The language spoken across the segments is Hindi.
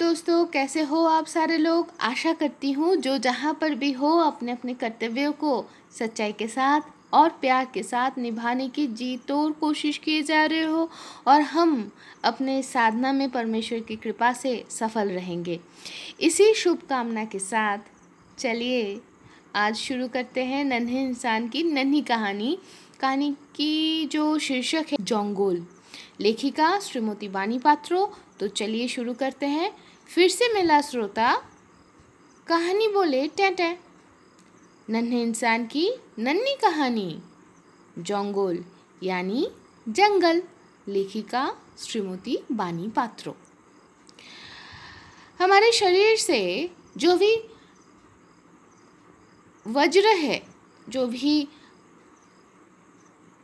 दोस्तों, कैसे हो आप सारे लोग। आशा करती हूँ जो जहाँ पर भी हो अपने अपने कर्तव्यों को सच्चाई के साथ और प्यार के साथ निभाने की जी तोड़ कोशिश किए जा रहे हो और हम अपने साधना में परमेश्वर की कृपा से सफल रहेंगे। इसी शुभकामना के साथ चलिए आज शुरू करते हैं नन्हे इंसान की नन्ही कहानी की जो शीर्षक है जोंगोल। लेखिका श्रीमती बानी पात्रो। तो चलिए शुरू करते हैं। फिर से मिला श्रोता, कहानी बोले टैटै। नन्हे इंसान की नन्ही कहानी जोंगोल यानी जंगल। लेखिका श्रीमती बानी पात्रो। हमारे शरीर से जो भी वज्र है, जो भी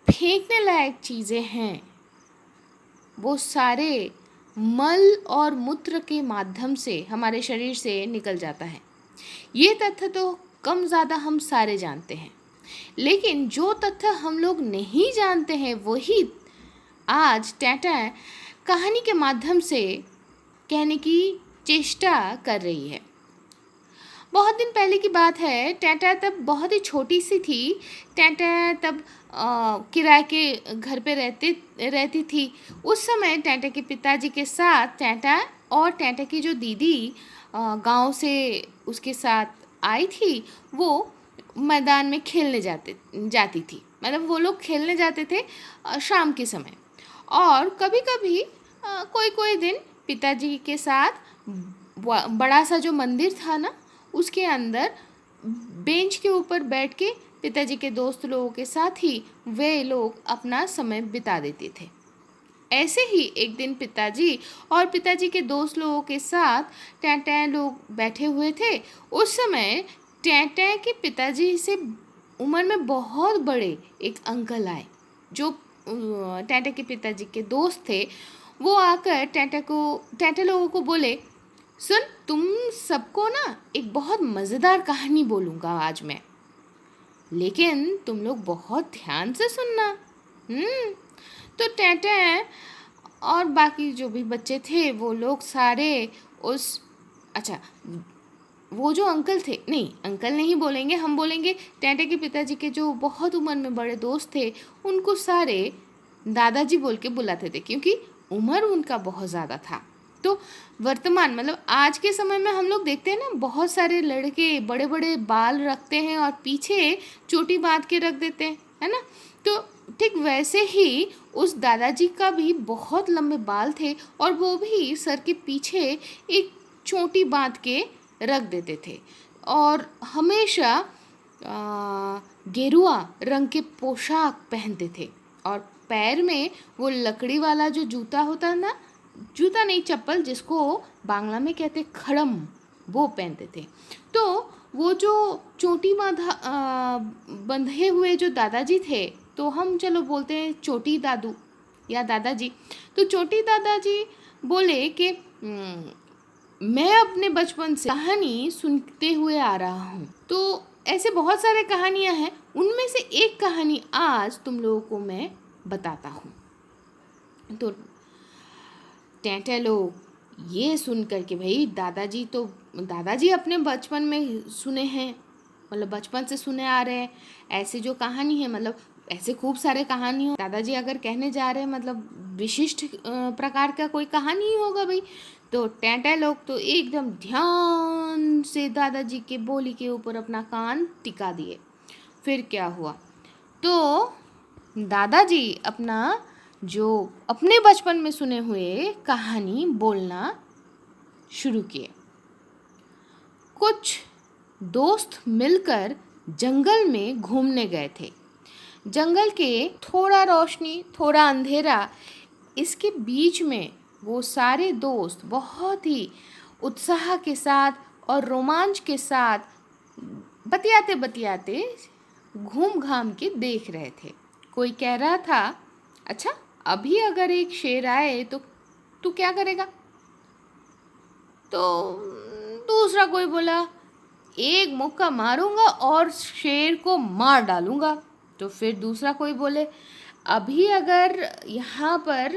फेंकने लायक चीज़ें हैं, वो सारे मल और मूत्र के माध्यम से हमारे शरीर से निकल जाता है। ये तथ्य तो कम ज़्यादा हम सारे जानते हैं, लेकिन जो तथ्य हम लोग नहीं जानते हैं वही आज टैटै कहानी के माध्यम से कहने की चेष्टा कर रही है। बहुत दिन पहले की बात है। टैटै तब बहुत ही छोटी सी थी। टैटै तब किराए के घर पे रहती थी। उस समय टैटै के पिताजी के साथ टैटै और टैटै की जो दीदी गांव से उसके साथ आई थी, वो मैदान में खेलने जाती थी। मतलब वो लोग खेलने जाते थे शाम के समय। और कभी कभी कोई दिन पिताजी के साथ बड़ा सा जो मंदिर था ना, उसके अंदर बेंच के ऊपर बैठ के पिताजी के दोस्त लोगों के साथ ही वे लोग अपना समय बिता देते थे। ऐसे ही एक दिन पिताजी और पिताजी के दोस्त लोगों के साथ टैटै लोग बैठे हुए थे। उस समय टैटै के पिताजी से उम्र में बहुत बड़े एक अंकल आए, जो टैटै के पिताजी के दोस्त थे। वो आकर टैटै लोगों को बोले, सुन, तुम सबको ना एक बहुत मज़ेदार कहानी बोलूँगा आज मैं, लेकिन तुम लोग बहुत ध्यान से सुनना। तो टैटै और बाकी जो भी बच्चे थे वो लोग सारे वो जो अंकल थे, नहीं अंकल नहीं बोलेंगे, हम बोलेंगे टैटै के पिताजी के जो बहुत उम्र में बड़े दोस्त थे, उनको सारे दादाजी बोल के बुलाते थे, क्योंकि उम्र उनका बहुत ज़्यादा था। तो वर्तमान मतलब आज के समय में हम लोग देखते हैं ना, बहुत सारे लड़के बड़े बड़े बाल रखते हैं और पीछे चोटी बांध के रख देते हैं, है ना। तो ठीक वैसे ही उस दादाजी का भी बहुत लंबे बाल थे और वो भी सर के पीछे एक चोटी बांध के रख देते थे और हमेशा गेरुआ रंग के पोशाक पहनते थे और पैर में वो लकड़ी वाला जो जूता होता है ना, जूता नहीं चप्पल, जिसको बांग्ला में कहते खड़म, वो पहनते थे। तो वो जो चोटी बंधे हुए जो दादाजी थे, तो हम चलो बोलते हैं चोटी दादू या दादाजी। तो चोटी दादाजी बोले कि मैं अपने बचपन से कहानी सुनते हुए आ रहा हूँ। तो ऐसे बहुत सारे कहानियाँ हैं, उनमें से एक कहानी आज तुम लोगों को मैं बताता हूँ। तो टैटै लोग ये सुन कर के, भाई दादाजी अपने बचपन में सुने हैं, मतलब बचपन से सुने आ रहे हैं। ऐसे जो कहानी है, मतलब ऐसे खूब सारे कहानी हो, दादाजी अगर कहने जा रहे हैं मतलब विशिष्ट प्रकार का कोई कहानी ही होगा भाई। तो टैटै लोग तो एकदम ध्यान से दादाजी के बोली के ऊपर अपना कान टिका दिए। फिर क्या हुआ, तो दादाजी अपने बचपन में सुने हुए कहानी बोलना शुरू किए। कुछ दोस्त मिलकर जंगल में घूमने गए थे। जंगल के थोड़ा रोशनी थोड़ा अंधेरा, इसके बीच में वो सारे दोस्त बहुत ही उत्साह के साथ और रोमांच के साथ बतियाते बतियाते घूम घाम के देख रहे थे। कोई कह रहा था, अच्छा अभी अगर एक शेर आए तो तू क्या करेगा? तो दूसरा कोई बोला, एक मुक्का मारूंगा और शेर को मार डालूंगा। तो फिर दूसरा कोई बोले, अभी अगर यहाँ पर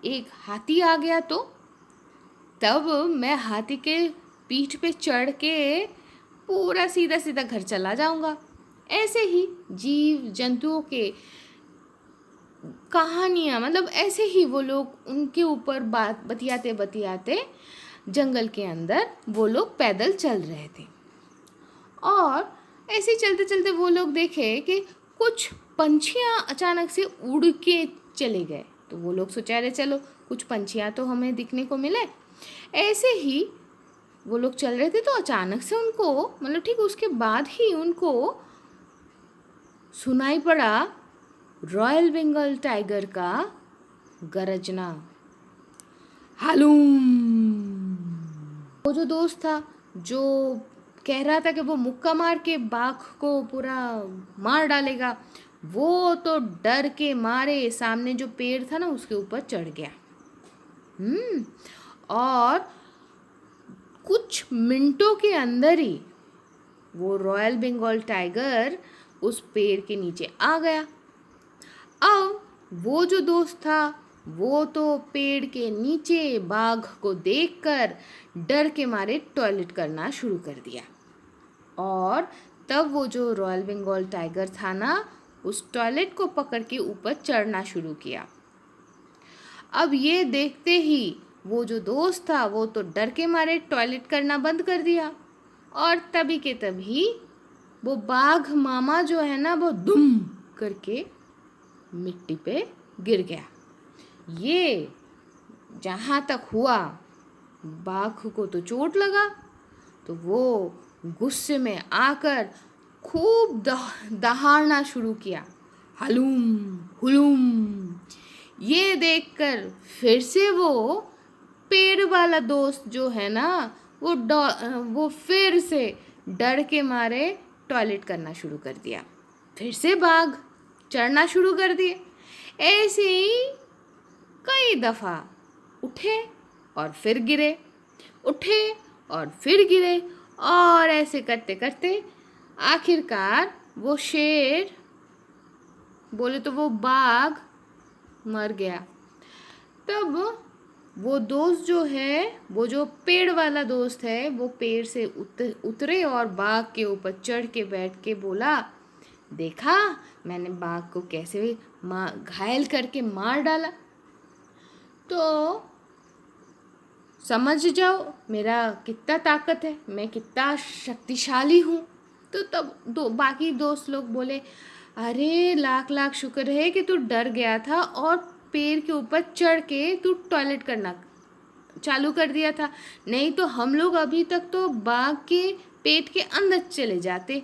एक हाथी आ गया तो तब मैं हाथी के पीठ पे चढ़ के पूरा सीधा सीधा घर चला जाऊंगा। ऐसे ही जीव जंतुओं के कहानियाँ, मतलब ऐसे ही वो लोग उनके ऊपर बात बतियाते बतियाते जंगल के अंदर वो लोग पैदल चल रहे थे। और ऐसे ही चलते चलते वो लोग देखे कि कुछ पंछियाँ अचानक से उड़ के चले गए। तो वो लोग सोचा रहे चलो कुछ पंछियाँ तो हमें दिखने को मिले। ऐसे ही वो लोग चल रहे थे तो अचानक से उनको, मतलब ठीक उसके बाद ही उनको सुनाई पड़ा रॉयल बंगाल टाइगर का गरजना, हालूम। वो जो दोस्त था जो कह रहा था कि वो मुक्का मार के बाघ को पूरा मार डालेगा, वो तो डर के मारे सामने जो पेड़ था ना उसके ऊपर चढ़ गया। और कुछ मिनटों के अंदर ही वो रॉयल बंगाल टाइगर उस पेड़ के नीचे आ गया। अब वो जो दोस्त था वो तो पेड़ के नीचे बाघ को देखकर डर के मारे टॉयलेट करना शुरू कर दिया। और तब वो जो रॉयल बंगाल टाइगर था ना उस टॉयलेट को पकड़ के ऊपर चढ़ना शुरू किया। अब ये देखते ही वो जो दोस्त था वो तो डर के मारे टॉयलेट करना बंद कर दिया। और तभी के तभी वो बाघ मामा जो है ना वो दुम करके मिट्टी पे गिर गया। ये जहाँ तक हुआ बाघ को तो चोट लगा, तो वो गुस्से में आकर खूब दहाड़ना शुरू किया, हलूम हुलूम। ये देखकर फिर से वो पेड़ वाला दोस्त जो है ना वो फिर से डर के मारे टॉयलेट करना शुरू कर दिया। फिर से बाघ चढ़ना शुरू कर दिए। ऐसे ही कई दफ़ा उठे और फिर गिरे, उठे और फिर गिरे, और ऐसे करते करते आखिरकार वो शेर, बोले तो वो बाघ मर गया। तब वो दोस्त जो है, वो जो पेड़ वाला दोस्त है, वो पेड़ से उतरे और बाघ के ऊपर चढ़ के बैठ के बोला, देखा मैंने बाघ को कैसे घायल करके मार डाला, तो समझ जाओ मेरा कितना ताकत है, मैं कितना शक्तिशाली हूँ। तो तब बाकी दोस्त लोग बोले, अरे लाख लाख शुक्र है कि तू डर गया था और पेड़ के ऊपर चढ़ के तू टॉयलेट करना चालू कर दिया था, नहीं तो हम लोग अभी तक तो बाघ के पेट के अंदर चले जाते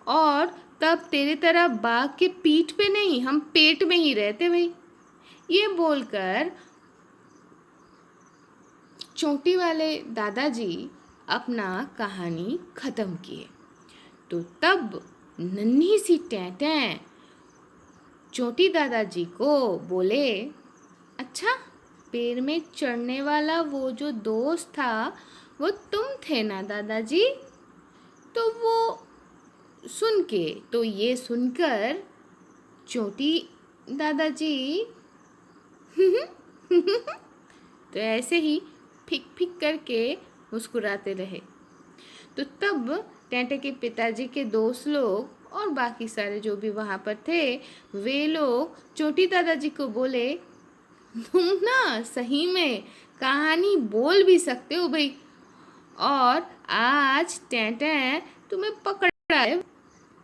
और तब तेरे तरह बाघ के पीठ पे नहीं, हम पेट में ही रहते भाई। ये बोलकर चोटी वाले दादाजी अपना कहानी ख़त्म किए। तो तब नन्ही सी टैं चोटी दादाजी को बोले, अच्छा पेड़ में चढ़ने वाला वो जो दोस्त था वो तुम थे ना दादाजी? तो वो ये सुनकर चोटी दादाजी तो ऐसे ही फिक फिक करके मुस्कुराते रहे। तो तब टेंटे के पिताजी के दोस्त लोग और बाकी सारे जो भी वहाँ पर थे, वे लोग चोटी दादाजी को बोले, तुम ना सही में कहानी बोल भी सकते हो भाई, और आज टेंटे तुम्हें पकड़ा है